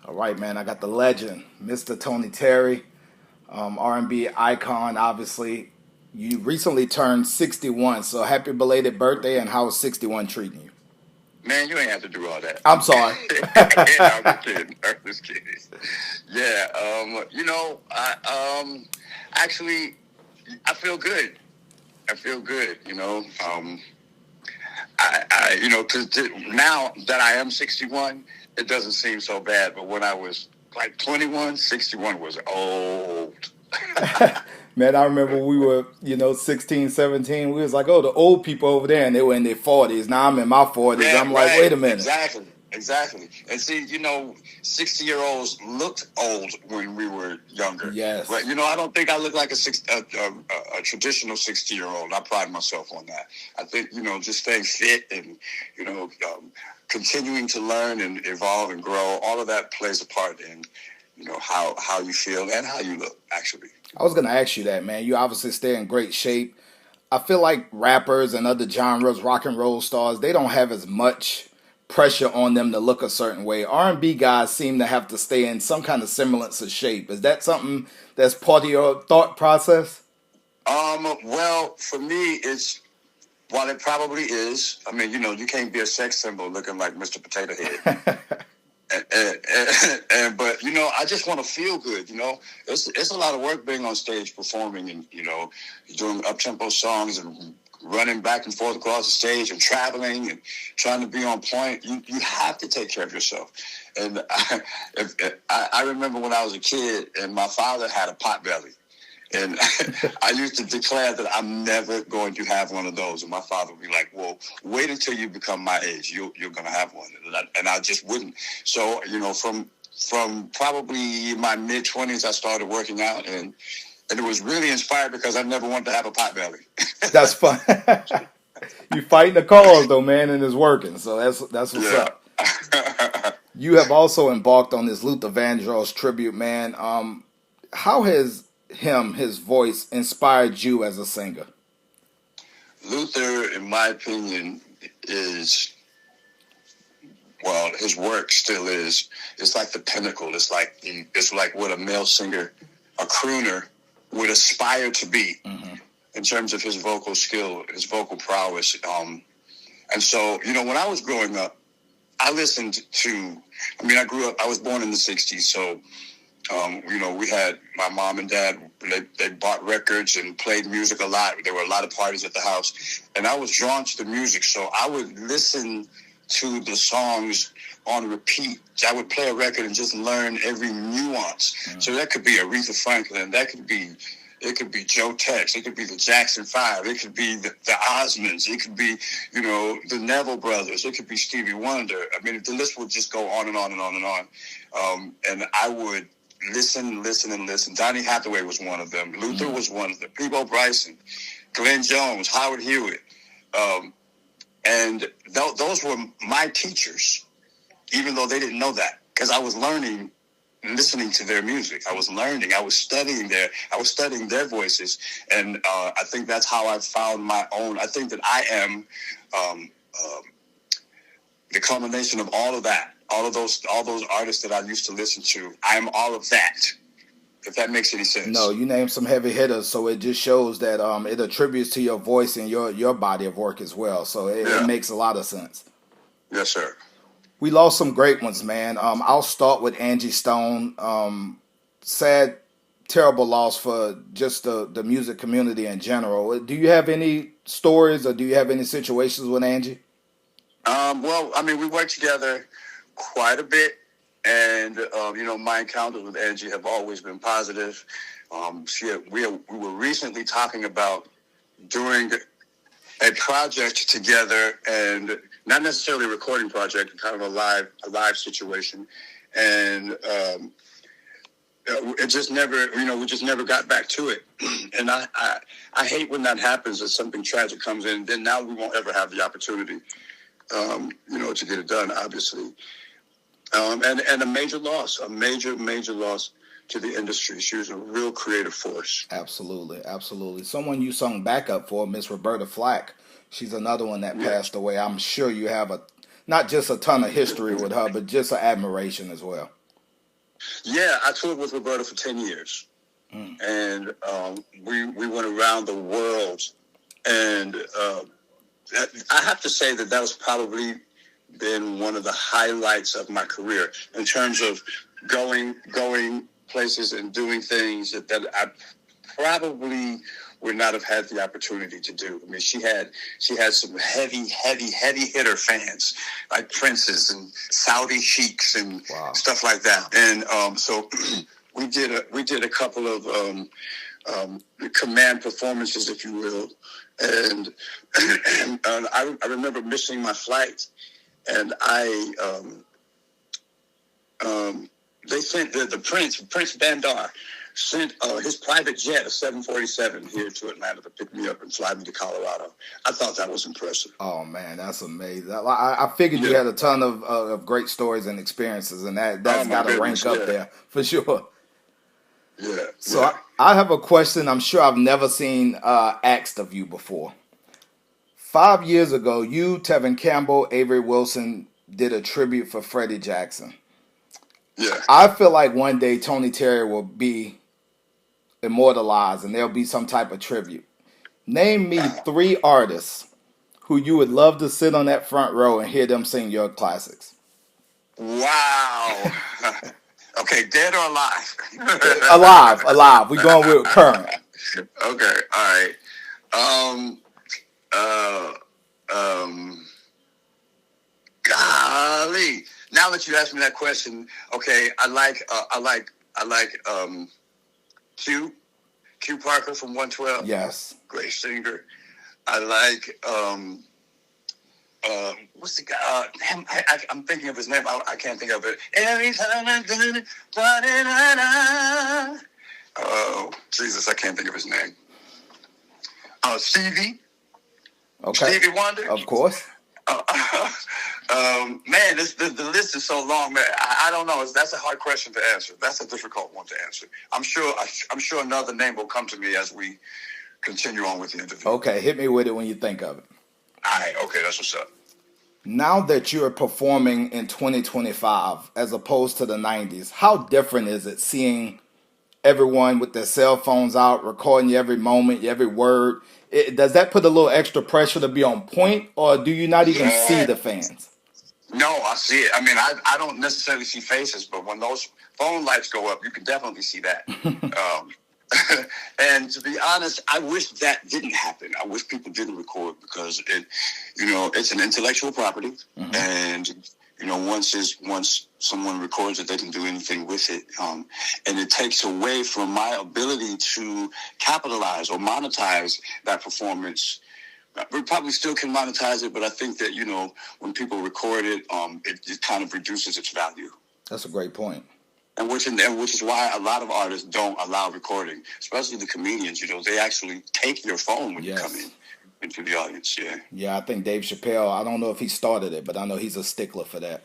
All right, man. I got the legend, Mr. Tony Terry, R&B icon. Obviously, you recently turned 61, so happy belated birthday. And how's 61 treating you? Man, you ain't have to do all that. I'm sorry. Yeah, I'm just kidding. I'm just kidding. Yeah, actually, I feel good. I feel good. Because now that I am 61, it doesn't seem so bad. But when I was like 21, 61 was old. Man, I remember we were, 16, 17. We was like, oh, the old people over there, and they were in their 40s. Now I'm in my 40s. Yeah, I'm like, wait right. a minute. Exactly. And see, 60-year-olds looked old when we were younger. Yes. But, I don't think I look like a traditional 60-year-old. I pride myself on that. I think, just staying fit and, continuing to learn and evolve and grow, all of that plays a part in, how you feel and how you look, actually. I was going to ask you that, man. You obviously stay in great shape. I feel like rappers and other genres, rock and roll stars, they don't have as much pressure on them to look a certain way. R&B guys seem to have to stay in some kind of semblance of shape. Is that something that's part of your thought process? Well, for me, while it probably is, I mean, you can't be a sex symbol looking like Mr. Potato Head. But I just want to feel good. It's a lot of work being on stage performing and doing up tempo songs and running back and forth across the stage and traveling and trying to be on point. You have to take care of yourself. And I remember when I was a kid and my father had a pot belly. And I used to declare that I'm never going to have one of those. And my father would be like, well, wait until you become my age. You're going to have one. And I just wouldn't. So, from probably my mid-20s, I started working out. And it was really inspired because I never wanted to have a pot belly. That's fun. You fighting the cause, though, man, and it's working. So that's what's up. You have also embarked on this Luther Vandross tribute, man. How has his voice inspired you as a singer? Luther, in my opinion, his work still is. It's like the pinnacle. It's like what a male singer, a crooner, would aspire to be in terms of his vocal skill, his vocal prowess. And so, when I was growing up, I listened to. I was born in the '60s, so. We had my mom and dad, they bought records and played music a lot. There were a lot of parties at the house. And I was drawn to the music, so I would listen to the songs on repeat. I would play a record and just learn every nuance. Mm-hmm. So that could be Aretha Franklin. It could be Joe Tex. It could be the Jackson 5. It could be the Osmonds. It could be, the Neville Brothers. It could be Stevie Wonder. I mean, the list would just go on and on and on and on. And I would listen. Donny Hathaway was one of them. Luther was one of them. Peabo Bryson, Glenn Jones, Howard Hewitt. And those were my teachers, even though they didn't know that, because I was learning, listening to their music. I was learning. I was studying their voices. And I think that's how I found my own. I think that I am the culmination of all of that. All those artists that I used to listen to, I am all of that. If that makes any sense. No, you named some heavy hitters, so it just shows that it attributes to your voice and your body of work as well. So it makes a lot of sense. Yes, sir. We lost some great ones, man. I'll start with Angie Stone. Sad, terrible loss for just the music community in general. Do you have any stories or do you have any situations with Angie? We worked together quite a bit, and my encounters with Angie have always been positive. We were recently talking about doing a project together, and not necessarily a recording project, kind of a live situation, and it just never, we just never got back to it. And I hate when that happens, that something tragic comes in, then now we won't ever have the opportunity, to get it done, obviously. And a major loss to the industry. She was a real creative force. Absolutely. Someone you sung backup for, Miss Roberta Flack. She's another one that passed away. I'm sure you have not just a ton of history with her, but just an admiration as well. Yeah, I toured with Roberta for 10 years. And we went around the world. And I have to say that was probably been one of the highlights of my career in terms of going places and doing things that I probably would not have had the opportunity to do. I mean, she had some heavy hitter fans like princes and Saudi sheiks and stuff like that. And so we did a couple of command performances, if you will. And I remember missing my flight, and they sent the Prince Bandar sent his private jet, a 747, here to Atlanta to pick me up and fly me to Colorado. I thought that was impressive. Oh man, that's amazing. I figured you had a ton of great stories and experiences, and that's got to rank up there for sure. Yeah. So I have a question I'm sure I've never seen asked of you before. 5 years ago, you, Tevin Campbell, Avery Wilson did a tribute for Freddie Jackson. Yeah. I feel like one day Tony Terry will be immortalized and there'll be some type of tribute. Name me 3 artists who you would love to sit on that front row and hear them sing your classics. Wow. Okay, dead or alive? Alive. We're going with current. Okay, all right. Golly. Now that you asked me that question, okay, I like Q Parker from 112. Yes. Great singer. I like what's the guy? I'm thinking of his name. I can't think of it. Every time I'm doing it, oh Jesus, I can't think of his name. Stevie. Okay. Stevie Wonder. Of course. Man, the list is so long, man. I don't know. That's a hard question to answer. That's a difficult one to answer. I'm sure another name will come to me as we continue on with the interview. Okay, hit me with it when you think of it. All right. Okay, that's what's up. Now that you're performing in 2025 as opposed to the 90s, how different is it seeing everyone with their cell phones out, recording you every moment, every word? Does that put a little extra pressure to be on point, or do you not even see the fans? No, I see it. I mean, I don't necessarily see faces, but when those phone lights go up, you can definitely see that. And to be honest, I wish that didn't happen. I wish people didn't record because it's an intellectual property, and once someone records it, they can do anything with it, and it takes away from my ability to capitalize or monetize that performance. We probably still can monetize it, but I think that when people record it, it kind of reduces its value. That's a great point. And which is why a lot of artists don't allow recording, especially the comedians. They actually take your phone when you come into the audience. Yeah. Yeah, I think Dave Chappelle, I don't know if he started it, but I know he's a stickler for that.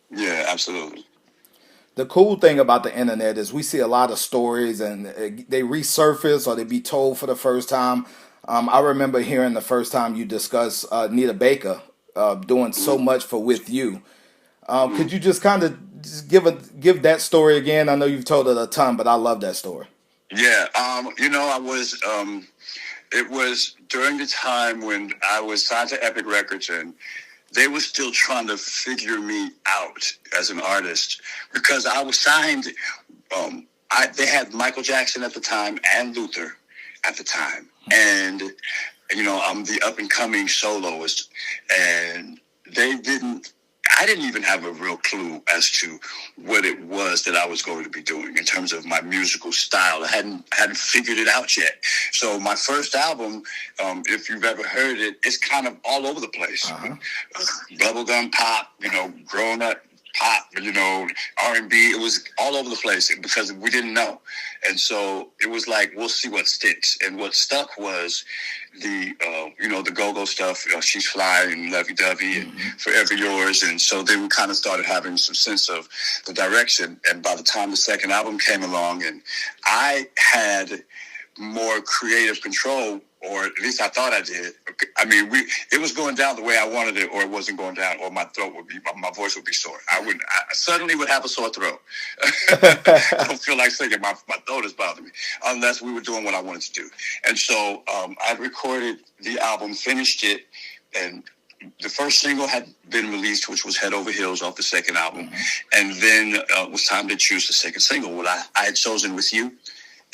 Yeah, absolutely. The cool thing about the internet is we see a lot of stories and they resurface or they be told for the first time. I remember hearing the first time you discussed Nita Baker doing so much for With You. Could you just kind of give that story again? I know you've told it a ton, but I love that story. Yeah, I was. It was during the time when I was signed to Epic Records, and they were still trying to figure me out as an artist because I was signed. They had Michael Jackson at the time and Luther at the time, and I'm the up and coming soloist, and I didn't even have a real clue as to what it was that I was going to be doing in terms of my musical style. I hadn't figured it out yet. So my first album, if you've ever heard it, it's kind of all over the place. Bubblegum pop, grown up pop, R&B. It was all over the place because we didn't know. And so it was like, we'll see what sticks. And what stuck was the go-go stuff, She's Fly and Lovey-Dovey and Forever Yours. And so then we kind of started having some sense of the direction. And by the time the second album came along and I had more creative control or at least I thought I did. I mean, it was going down the way I wanted it, or it wasn't going down, or my voice would be sore. I suddenly would have a sore throat. I don't feel like singing. My throat is bothering me, unless we were doing what I wanted to do. And so I recorded the album, finished it, and the first single had been released, which was Head Over Heels off the second album. Mm-hmm. And then it was time to choose the second single. Well, I had chosen With You,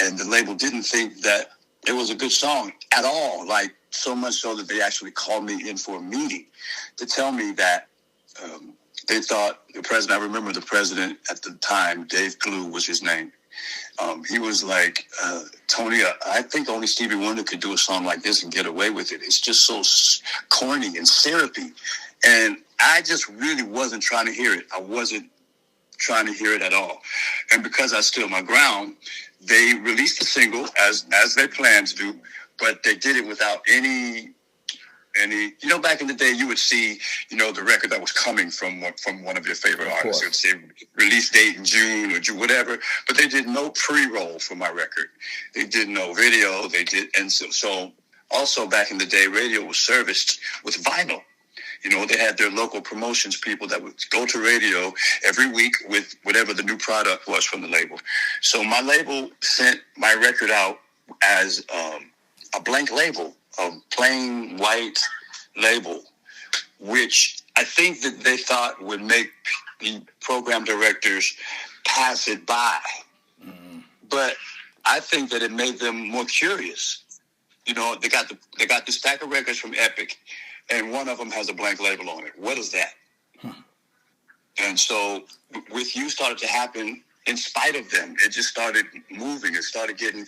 and the label didn't think that it was a good song at all. Like, so much so that they actually called me in for a meeting to tell me that they thought I remember the president at the time, Dave Glue was his name. He was like, Tony, I think only Stevie Wonder could do a song like this and get away with it. It's just so corny and syrupy. And I just really wasn't trying to hear it. I wasn't trying to hear it at all. And because I stood my ground, they released the single as they planned to do, but they did it without any, back in the day, you would see, the record that was coming from one of your favorite artists. It would say release date in June or June, whatever, but they did no pre-roll for my record. They did no video. And so also back in the day, radio was serviced with vinyl. They had their local promotions people that would go to radio every week with whatever the new product was from the label. So my label sent my record out as a blank label, a plain white label, which I think that they thought would make the program directors pass it by. Mm-hmm. But I think that it made them more curious. They got the stack of records from Epic, and one of them has a blank label on it. What is that? And so With You started to happen in spite of them. It just started moving. It started getting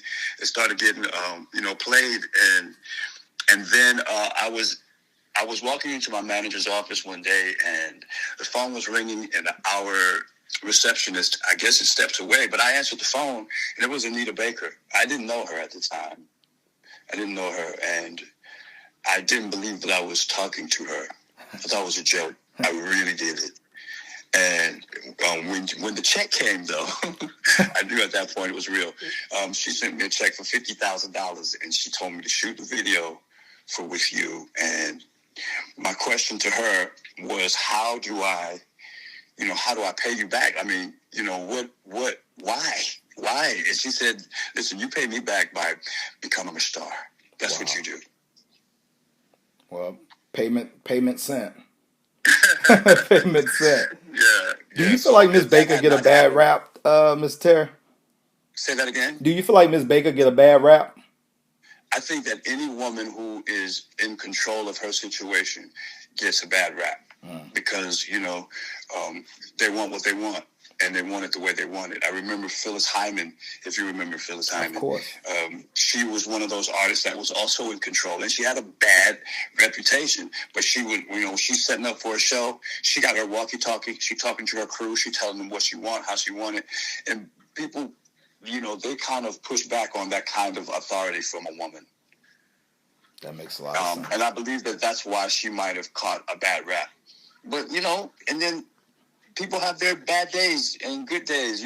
played. And then I was walking into my manager's office one day, and the phone was ringing, and our receptionist, I guess it stepped away, but I answered the phone, and it was Anita Baker. I didn't know her at the time. And I didn't believe that I was talking to her. I thought it was a joke. I really did it. And when the check came, though, I knew at that point it was real. She sent me a check for $50,000, and she told me to shoot the video for With You. And my question to her was, how do I pay you back? I mean, why? And she said, listen, you pay me back by becoming a star. That's what you do. Well, payment sent. Payment sent. Yeah. Do you feel like Miss Baker get a bad rap, Miss Terry? Say that again? Do you feel like Miss Baker get a bad rap? I think that any woman who is in control of her situation gets a bad rap because, they want what they want, and they want it the way they want it. I remember Phyllis Hyman, if you remember Phyllis Hyman. Of course. She was one of those artists that was also in control, and she had a bad reputation. But she would, she's setting up for a show. She got her walkie-talkie. She talking to her crew. She telling them what she want, how she want it. And people, they kind of push back on that kind of authority from a woman. That makes a lot of sense. And I believe that that's why she might have caught a bad rap. But, and then people have their bad days and good days.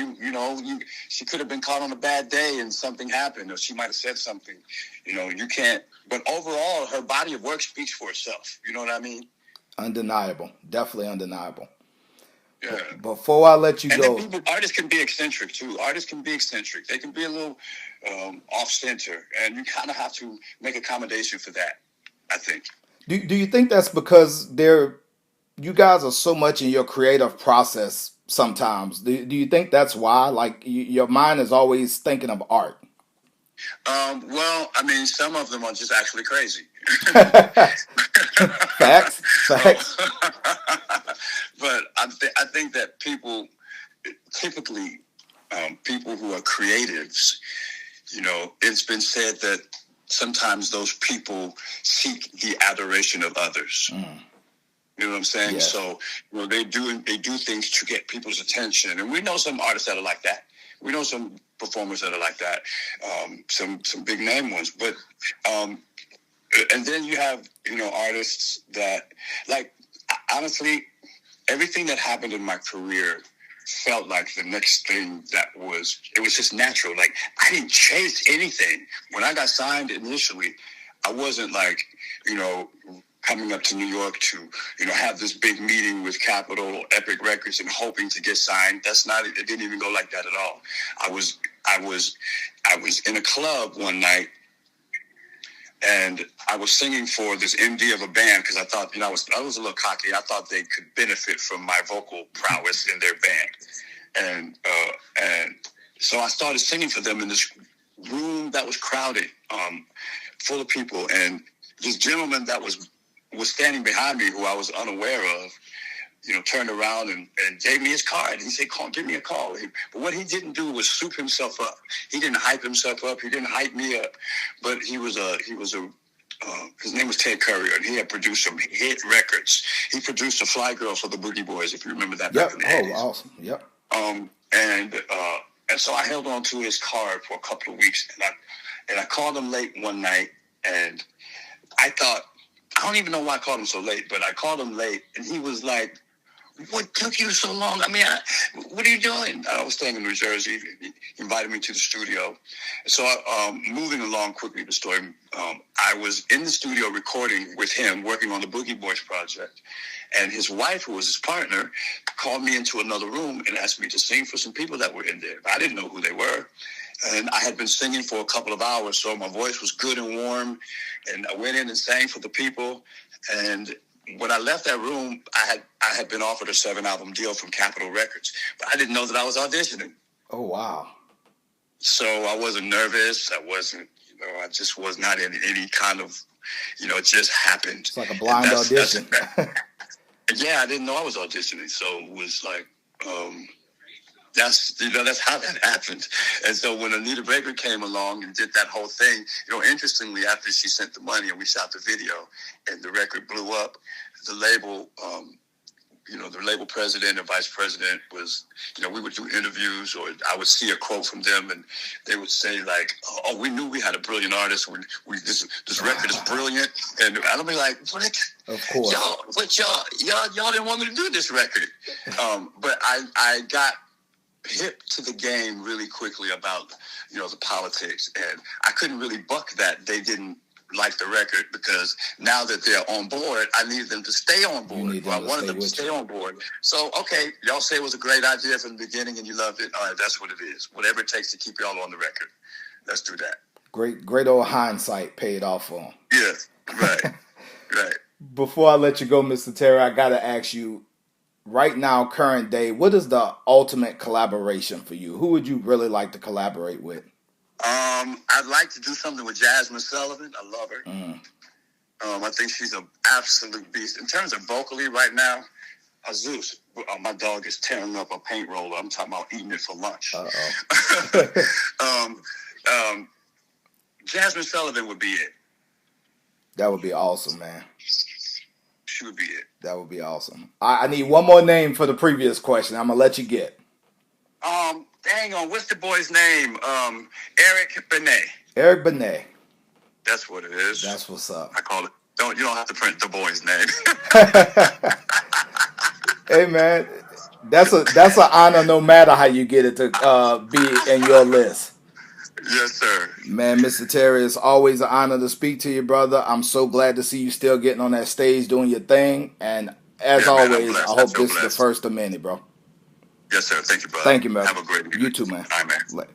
She could have been caught on a bad day and something happened, or she might have said something. You can't. But overall, her body of work speaks for itself. You know what I mean? Undeniable. Definitely undeniable. Yeah. Before I let you go. Artists can be eccentric, too. Artists can be eccentric. They can be a little off-center, and you kind of have to make accommodation for that, I think. Do you think that's because you guys are so much in your creative process sometimes? Do you think that's why? Like, your mind is always thinking of art? Well, I mean, some of them are just actually crazy. Facts. But I think that people, typically, people who are creatives, it's been said that sometimes those people seek the adoration of others. You know what I'm saying? Yeah. So, they do things to get people's attention. And we know some artists that are like that. We know some performers that are like that. Some big name ones. But, and then you have, artists that, like, honestly, everything that happened in my career felt like the next thing it was just natural. Like, I didn't chase anything. When I got signed initially, I wasn't like, coming up to New York to, have this big meeting with Capitol or Epic Records and hoping to get signed. It didn't even go like that at all. I was in a club one night, and I was singing for this MD of a band because I thought, I was a little cocky. I thought they could benefit from my vocal prowess in their band. And so I started singing for them in this room that was crowded, full of people. And this gentleman that was standing behind me, who I was unaware of, turned around and gave me his card. He said, give me a call. But what he didn't do was soup himself up. He didn't hype himself up. He didn't hype me up. But his name was Ted Currier, and he had produced some hit records. He produced a Fly Girl for the Boogie Boys, if you remember that. Yep. Back in the 80s. Awesome. Yep. And so I held on to his card for a couple of weeks, and I called him late one night, and I don't even know why I called him so late, but I called him late, and he was like, "What took you so long? I mean, what are you doing?" I was staying in New Jersey. He invited me to the studio. So moving along quickly, the story, I was in the studio recording with him, working on the Boogie Boys project. And his wife, who was his partner, called me into another room and asked me to sing for some people that were in there. I didn't know who they were. And I had been singing for a couple of hours, so my voice was good and warm. And I went in and sang for the people. And when I left that room, I had been offered a 7-album deal from Capitol Records, but I didn't know that I was auditioning. Oh, wow. So I wasn't nervous. I wasn't, I just was not in any kind of, it just happened. It's like a blind audition. Yeah, I didn't know I was auditioning. So it was like, that's how that happened. And so when Anita Baker came along and did that whole thing, interestingly, after she sent the money and we shot the video and the record blew up, the label, the label president and vice president was, we would do interviews, or I would see a quote from them, and they would say like, "Oh, we knew we had a brilliant artist. This record is brilliant." And I'd be like, "What? Of course, y'all didn't want me to do this record." But I got hip to the game really quickly about the politics, and I couldn't really buck that they didn't like the record, because now that they're on board, I need them to stay on board. I wanted them to stay on board. So, okay, y'all say it was a great idea from the beginning and you loved it. All right, that's what it is. Whatever it takes to keep y'all on the record. Let's do that. Great old hindsight paid off for them. Yeah, right, right. Before I let you go, Mr. Terry, I got to ask you, right now, current day, what is the ultimate collaboration for you? Who would you really like to collaborate with? I'd like to do something with Jasmine Sullivan. I love her. I think she's an absolute beast. In terms of vocally right now, Zeus, my dog is tearing up a paint roller. I'm talking about eating it for lunch. Jasmine Sullivan would be it. That would be awesome, man. She would be it. That would be awesome. I need one more name for the previous question. I'm going to let you get. Dang on, what's the boy's name? Eric Benet. Eric Benet. That's what it is. That's what's up. I call it. You don't have to print the boy's name. Hey man, that's an honor no matter how you get it to be in your list. Yes, sir. Man, Mr. Terry, it's always an honor to speak to you, brother. I'm so glad to see you still getting on that stage doing your thing. And as always, I hope this is the first of many, bro. Yes, sir. Thank you, brother. Thank you, man. Have a great evening. You too, man. All right, man.